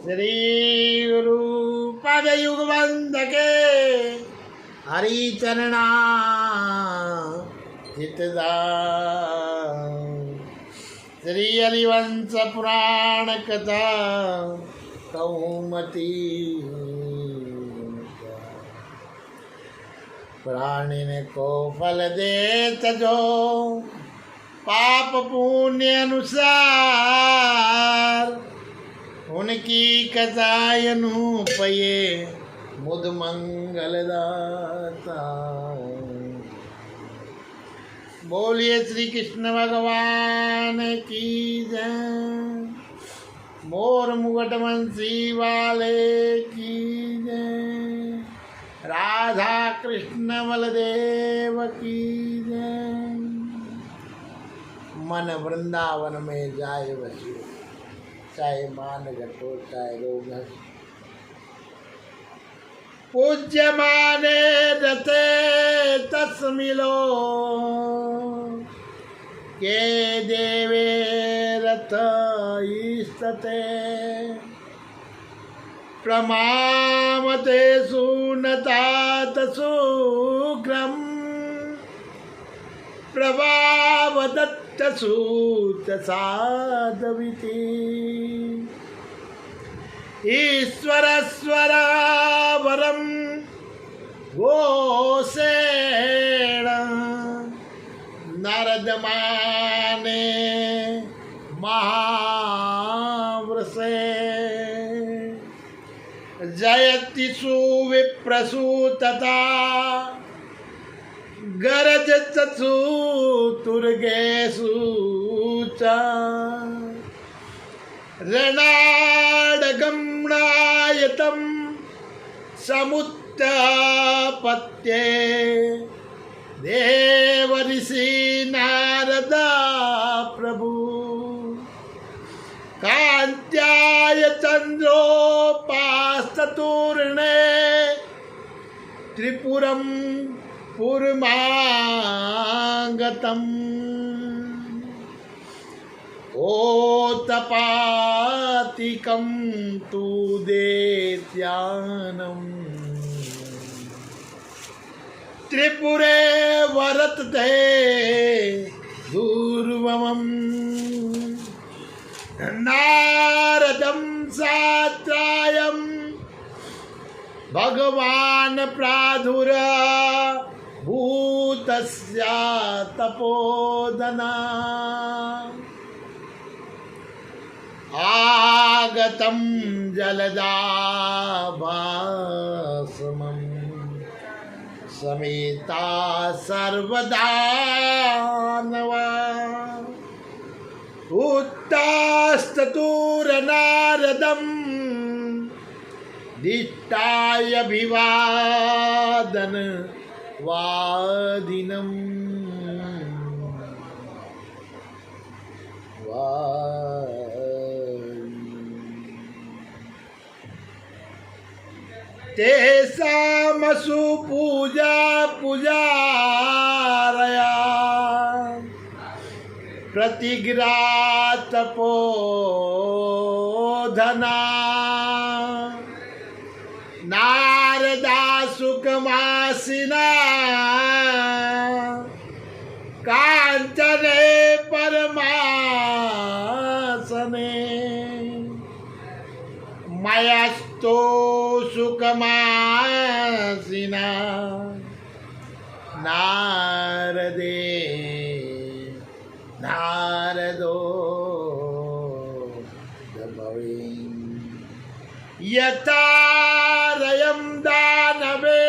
श्री गुरु पद युग बंद के हरि चरणा चितदान। श्री हरिवंश पुराण कथा कौमती प्राणिन को फल देत जो पाप पुण्य अनुसार उनकी कथाएं अनुपये मुद मंगलदाता। बोलिए श्री कृष्ण भगवान की जय। मोर मुकुट बंसी वाले की जय। राधा कृष्ण बलदेव की जय। मन वृंदावन में जाए बसियो, चाहे मान घटो चाहे रोग। पूज्य माने रते तस मिलो के देवे रथ ईस्तते। प्रमामते सुनतात सुग्रम प्रभावदत्त सूत साधविति। ईश्वर स्वर वरम घोषेण नरदमाने महावृषे। जयति सुविप्रसूतता गरज चतुर्गेषु च। रणाडगमनायतं समुत्पत्ते देवऋषि नारदा प्रभु। कान्त्याय चन्द्रोपास्ततूर्णे त्रिपुरं पुरमागतम्। ओतपातिकं तु दैत्यानम् त्रिपुरे वर्तते दूर्वमम्। नारदं सात्रायं भगवान् प्रादुर्भूतस्य तपोधना। आगतं जलदाभासमं समेता सर्वदानवा। उत्तास्ततुरनारदं दिष्टायभिवादन वादिनम्। तेषामसु पूजा पूजारया प्रतिग्रातपोधना। नारदासुकमासिना कांचने परमासने। मयस्तो सुकमासिना नारदे नारदो भवे। यथारयं दानवे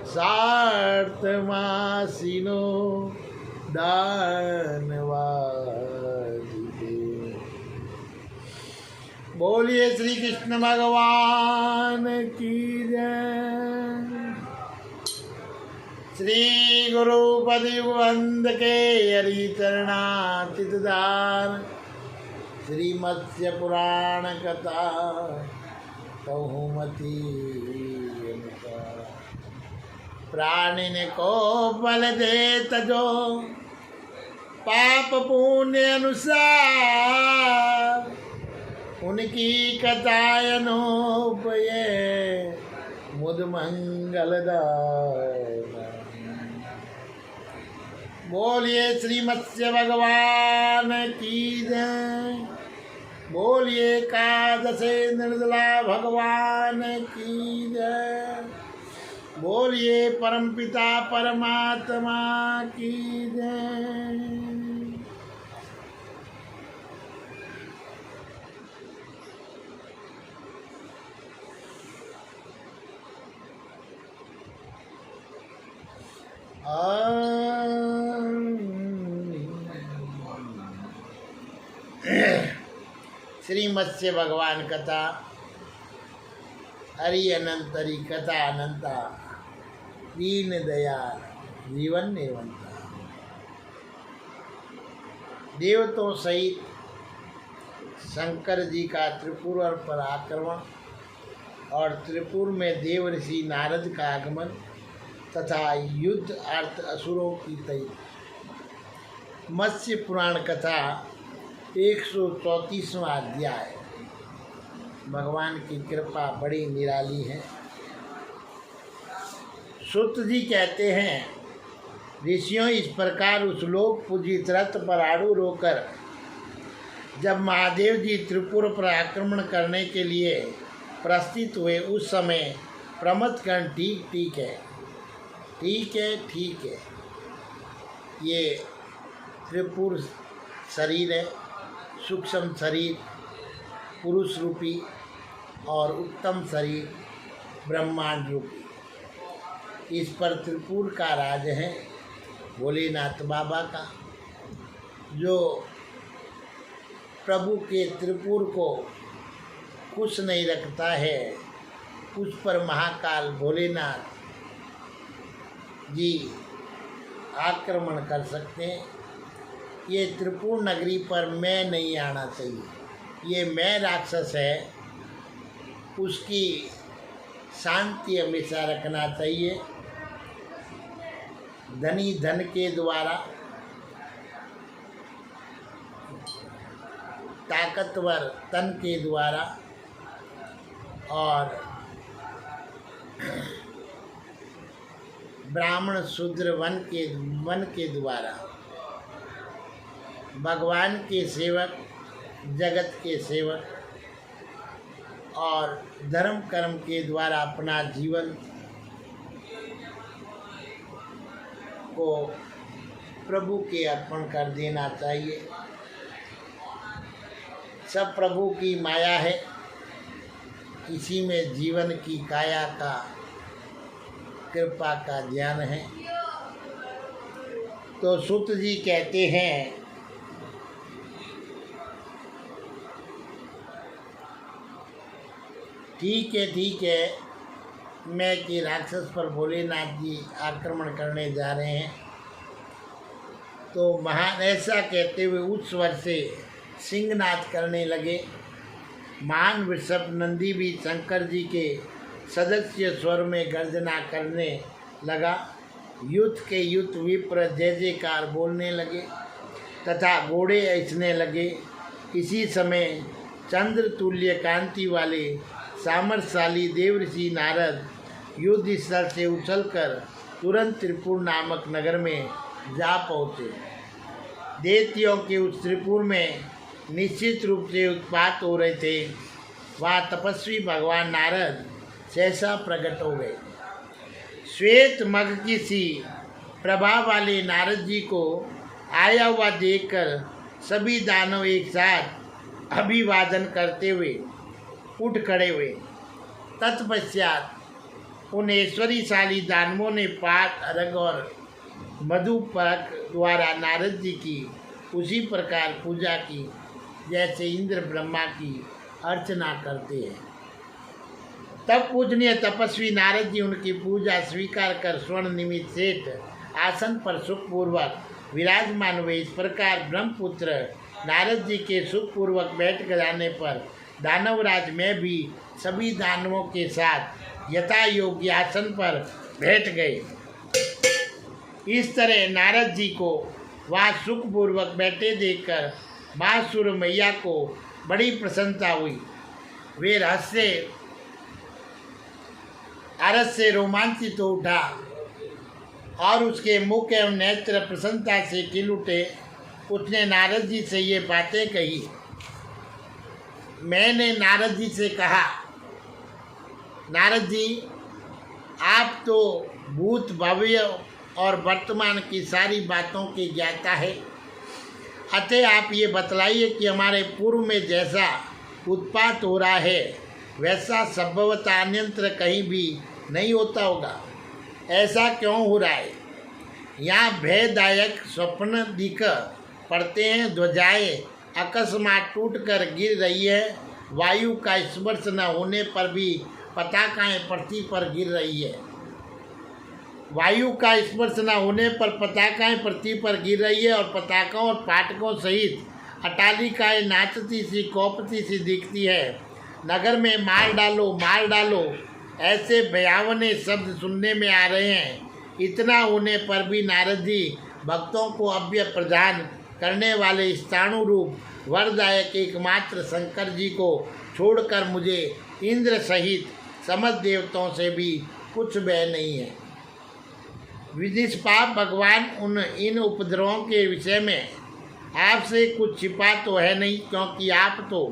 सार्थमासिनो दानवादिते। बोलिए श्री कृष्ण भगवान की जय। श्री गुरु पदयुगबंद के हरि चरणाचितदान। श्री मत्स्य पुराण कथा कौमती। प्राणिन को फल देत जो पाप पुण्य अनुसार उनकी कथायनोपय मुद मंगलदायक। बोलिए श्री मत्स्य भगवान की जय। बोलिए एकादशे निर्जला भगवान की जय। बोलिए परमपिता परमात्मा की जय। श्री मत्स्य भगवान कथा हरि अनंतरी कथा अनंता दीन दयाल जीवन निरंतर। देवताओं सहित शंकर जी का त्रिपुर पर आक्रमण और त्रिपुर में देव ऋषि नारद का आगमन तथा युद्ध अर्थ असुरों की तय। मत्स्य पुराण कथा 134वां अध्याय। भगवान की कृपा बड़ी निराली है। सूत जी कहते हैं, ऋषियों इस प्रकार उस लोक पूजित रथ पर आरूढ़ होकर जब महादेव जी त्रिपुर पर आक्रमण करने के लिए प्रस्थित हुए, उस समय प्रमथगण ठीक है, ये त्रिपुर शरीर है, सूक्ष्म शरीर पुरुष रूपी और उत्तम शरीर ब्रह्मांड रूपी। इस पर त्रिपुर का राज है भोलेनाथ बाबा का, जो प्रभु के त्रिपुर को खुश नहीं रखता है, उस पर महाकाल भोलेनाथ जी आक्रमण कर सकते हैं। ये त्रिपुर नगरी पर मैं नहीं आना चाहिए। ये मैं राक्षस है, उसकी शांति हमेशा रखना चाहिए। धनी धन के द्वारा, ताकतवर तन के द्वारा और ब्राह्मण शूद्र वन के द्वारा भगवान के सेवक, जगत के सेवक और धर्म कर्म के द्वारा अपना जीवन को प्रभु के अर्पण कर देना चाहिए। सब प्रभु की माया है, इसी में जीवन की काया का कृपा का ज्ञान है। तो सूत जी कहते हैं, ठीक है, मैं कि राक्षस पर भोलेनाथ जी आक्रमण करने जा रहे हैं। तो महान ऐसा कहते हुए उस स्वर से सिंहनाद करने लगे। महान वृषभ नंदी भी शंकर जी के सदस्य स्वर में गर्जना करने लगा। युद्ध के युद्ध विप्र जय जयकार बोलने लगे तथा घोड़े ऐसने लगे। इसी समय चंद्र तुल्य कांति वाले सामर्थशाली देवऋषि नारद युद्ध स्थल से उछलकर तुरंत त्रिपुर नामक नगर में जा पहुँचे। दैत्यों के उस त्रिपुर में निश्चित रूप से उत्पात हो रहे थे। वहाँ तपस्वी भगवान नारद सहसा प्रकट हो गए। श्वेत मग की सी प्रभा वाले नारद जी को आया हुआ देखकर सभी दानव एक साथ अभिवादन करते हुए उठ खड़े हुए। तत्पश्चात उन ऐश्वर्यशाली दानवों ने पात अर्घ और मधुपर्क द्वारा नारद जी की उसी प्रकार पूजा की जैसे इंद्र ब्रह्मा की अर्चना करते हैं। तब पूजनीय तपस्वी नारद जी उनकी पूजा स्वीकार कर स्वर्ण निमित सेठ आसन पर सुखपूर्वक विराजमान हुए। इस प्रकार ब्रह्मपुत्र नारद जी के सुखपूर्वक बैठ जाने पर दानवराज में भी सभी दानवों के साथ यथा योग्य आसन पर बैठ गए। इस तरह नारद जी को वहाँ सुखपूर्वक बैठे देखकर माँ सूर्य मैया को बड़ी प्रसन्नता हुई। वे अरस से रोमांचित हो उठा और उसके मुख एवं नेत्र प्रसन्नता से खिल उठे। उसने नारद जी से ये बातें कही। मैंने नारद जी से कहा, नारद जी, आप तो भूत भव्य और वर्तमान की सारी बातों की ज्ञाता है, अतः आप ये बतलाइए कि हमारे पूर्व में जैसा उत्पात हो रहा है वैसा संभवतः अन्यत्र कहीं भी नहीं होता होगा। ऐसा क्यों हो रहा है? यहाँ भयदायक स्वप्न दिख पड़ते हैं, ध्वजाएं अकस्मात टूटकर गिर रही है, वायु का स्पर्श न होने पर भी पताकाएं पृथ्वी पर गिर रही है। वायु का स्पर्श न होने पर पताकाएं पृथ्वी पर गिर रही है और पताकों और फाटकों सहित अट्टालिकाएं नाचती सी कौपती सी दिखती है। नगर में मार डालो, मार डालो, ऐसे भयावने शब्द सुनने में आ रहे हैं। इतना होने पर भी नारद जी भक्तों को अभय प्रदान करने वाले स्थाणु रूप वरदायक एकमात्र शंकर जी को छोड़कर मुझे इंद्र सहित समस्त देवताओं से भी कुछ भय नहीं है। विनिष्पाप भगवान इन उपद्रवों के विषय में आपसे कुछ छिपा तो है नहीं, क्योंकि आप तो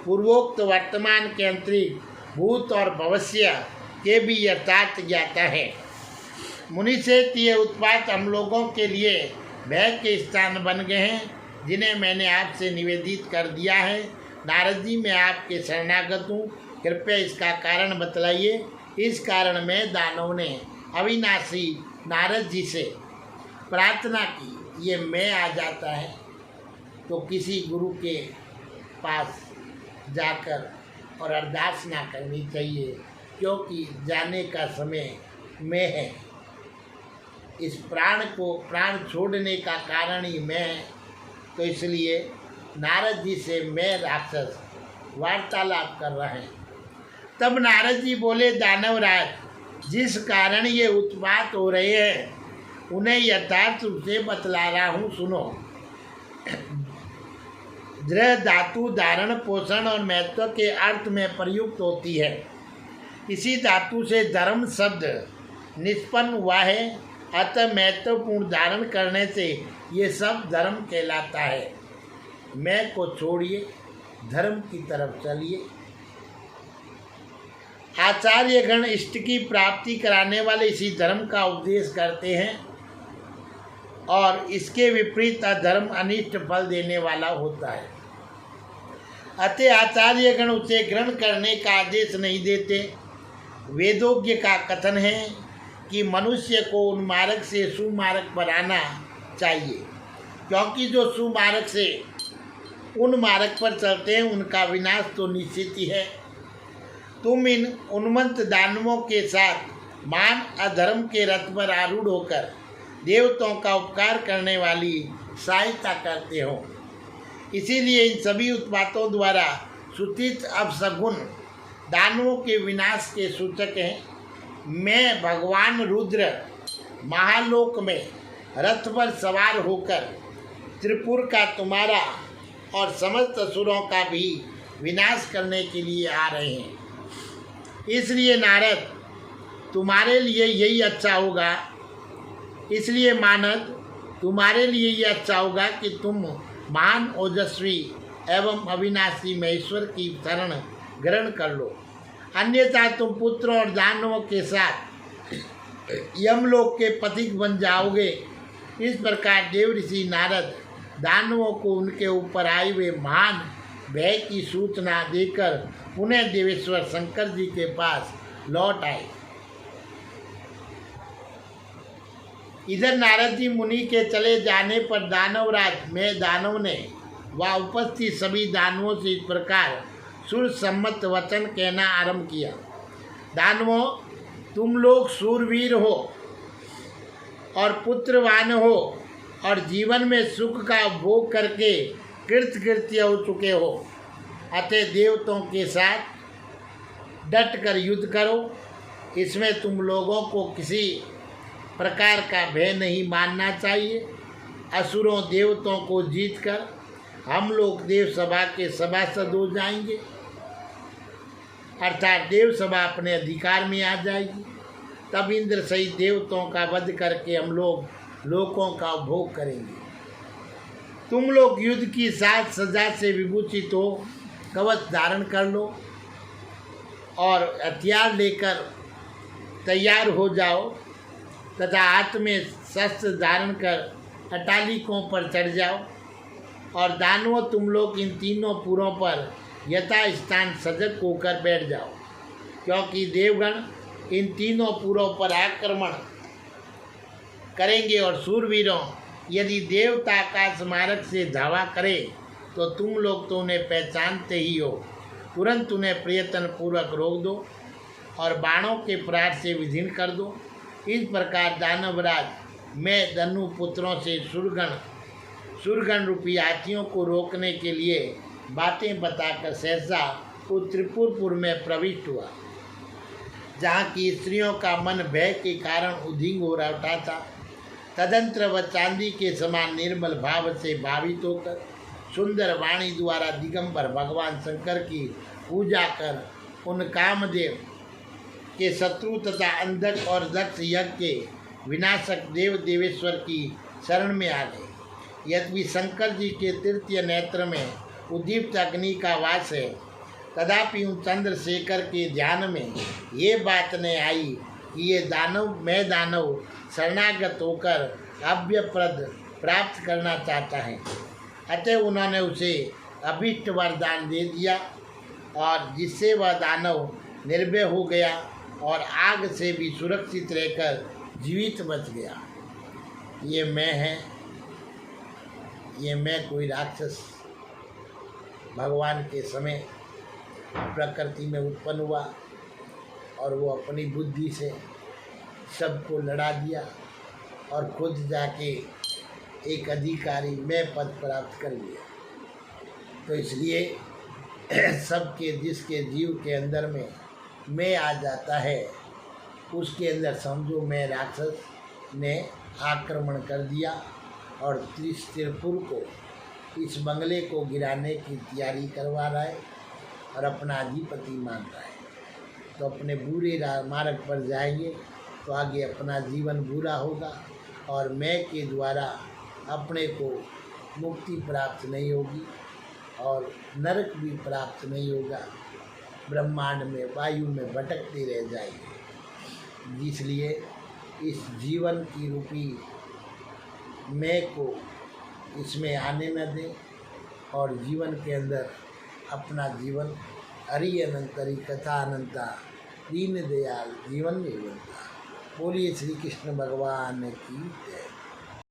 पूर्वोक्त वर्तमान के अंतरिक्ष भूत और भविष्य के भी यथार्थ ज्ञाता है। मुनि से ये उत्पात हम लोगों के लिए भय के स्थान बन गए हैं, जिन्हें मैंने आपसे निवेदित कर दिया है। नारद जी, मैं आपके शरणागत हूँ, कृपया इसका कारण बतलाइए। इस कारण में दानव ने अविनाशी नारद जी से प्रार्थना की। ये मैं आ जाता है तो किसी गुरु के पास जाकर और अरदास ना करनी चाहिए, क्योंकि जाने का समय मैं है। इस प्राण छोड़ने का कारण ही मैं है, तो इसलिए नारद जी से मैं राक्षस वार्तालाप कर रहे हैं। तब नारद जी बोले, दानवराज, जिस कारण ये उत्पात हो रहे हैं उन्हें यथार्थ रूप से बतला रहा हूँ, सुनो। दृढ़ धातु धारण, पोषण और महत्व के अर्थ में प्रयुक्त होती है। इसी धातु से धर्म शब्द निष्पन्न हुआ है, अतः महत्वपूर्ण धारण करने से ये सब धर्म कहलाता है। मैं को छोड़िए, धर्म की तरफ चलिए। आचार्यगण इष्ट की प्राप्ति कराने वाले इसी धर्म का उपदेश करते हैं और इसके विपरीत अधर्म अनिष्ट फल देने वाला होता है। अतः आचार्यगण उसे ग्रहण करने का आदेश नहीं देते। वेदोज्ञ का कथन है कि मनुष्य को उन मार्ग से सुमार्ग पर आना चाहिए, क्योंकि जो सुमार्ग से उन मार्ग पर चलते हैं उनका विनाश तो निश्चित ही है। तुम इन उन्मत्त दानवों के साथ मान अधर्म के रथ पर आरूढ़ होकर देवताओं का उपकार करने वाली सहायता करते हो। इसीलिए इन सभी उत्पातों द्वारा सूचित अपशगुन दानवों के विनाश के सूचक हैं। मैं भगवान रुद्र महालोक में रथ पर सवार होकर त्रिपुर का तुम्हारा और समस्त असुरों का भी विनाश करने के लिए आ रहे हैं। इसलिए नारद, तुम्हारे लिए यही अच्छा होगा, इसलिए मानद तुम्हारे लिए ये अच्छा होगा कि तुम महान ओजस्वी एवं अविनाशी महेश्वर की शरण ग्रहण कर लो, अन्यथा तुम पुत्र और दानवों के साथ यमलोक के पथिक बन जाओगे। इस प्रकार देव ऋषि नारद दानवों को उनके ऊपर आए हुए महान भय की सूचना देकर पुनः देवेश्वर शंकर जी के पास लौट आए। इधर नारद जी मुनि के चले जाने पर दानवराज में दानव ने वह उपस्थित सभी दानवों से इस प्रकार सुर सम्मत वचन कहना आरंभ किया। दानवों, तुम लोग सूरवीर हो और पुत्रवान हो और जीवन में सुख का भोग करके कृतकृत्य हो चुके हो, अतः देवताओं के साथ डट कर युद्ध करो। इसमें तुम लोगों को किसी प्रकार का भय नहीं मानना चाहिए। असुरों देवताओं को जीतकर हम लोग देव सभा के सभासद हो जाएंगे, अर्थात देव सभा अपने अधिकार में आ जाएगी। तब इंद्र सहित देवताओं का वध करके हम लोग लोकों का उपभोग करेंगे। तुम लोग युद्ध की साज सजा से विभूषित हो, कवच धारण कर लो और हथियार लेकर तैयार हो जाओ तथा हाथ में शस्त्र धारण कर अटालिकों पर चढ़ जाओ। और दानवों, तुम लोग इन तीनों पुरों पर यथास्थान सजग होकर बैठ जाओ, क्योंकि देवगण इन तीनों पुरों पर आक्रमण करेंगे। और शूरवीरों, यदि देवता आकाश मार्ग से धावा करे तो तुम लोग तो उन्हें पहचानते ही हो, तुरंत उन्हें प्रयत्न पूर्वक रोक दो और बाणों के प्रहार से विधीन कर दो। इस प्रकार दानवराज मैं धनु पुत्रों से सुरगण रूपी हाथियों को रोकने के लिए बातें बताकर सहसा उस त्रिपुरपुर में प्रविष्ट हुआ, जहाँ की स्त्रियों का मन भय के कारण उद्विग्न हो उठा था। तदंतर वह चांदी के समान निर्मल भाव से भावित होकर सुंदर वाणी द्वारा दिगंबर भगवान शंकर की पूजा कर उन कामदेव के शत्रु तथा अंधक और दक्ष यज्ञ के विनाशक देव देवेश्वर की शरण में आ गए। यद्यपि शंकर जी के तृतीय नेत्र में उद्दीप्त अग्नि का वास है, तथापि उन चंद्रशेखर के ध्यान में ये बात नहीं आई कि ये दानव शरणागत होकर अभ्यप्रद प्राप्त करना चाहता है। अतः उन्होंने उसे अभीष्ट वरदान दे दिया और जिससे वह दानव निर्भय हो गया और आग से भी सुरक्षित रहकर जीवित बच गया। ये मैं कोई राक्षस भगवान के समय प्रकृति में उत्पन्न हुआ और वो अपनी बुद्धि से सबको लड़ा दिया और खुद जाके एक अधिकारी मैं पद प्राप्त कर लिया। तो इसलिए सबके जिसके जीव के अंदर में मैं आ जाता है, उसके अंदर समझो मैं राक्षस ने आक्रमण कर दिया और त्रिपुर को, इस बंगले को गिराने की तैयारी करवा रहा है और अपना अधिपति मान रहा है। तो अपने बुरे मार्ग पर जाएंगे तो आगे अपना जीवन बुरा होगा और मैं के द्वारा अपने को मुक्ति प्राप्त नहीं होगी और नरक भी प्राप्त नहीं होगा, ब्रह्मांड में वायु में भटकते रह जाएंगे। इसलिए इस जीवन की रूपी मैं को इसमें आने न दें और जीवन के अंदर अपना जीवन हरि अनंतरी कथा अनंता दीन दयाल जीवन में बनता। बोलिए श्री कृष्ण भगवान की जय।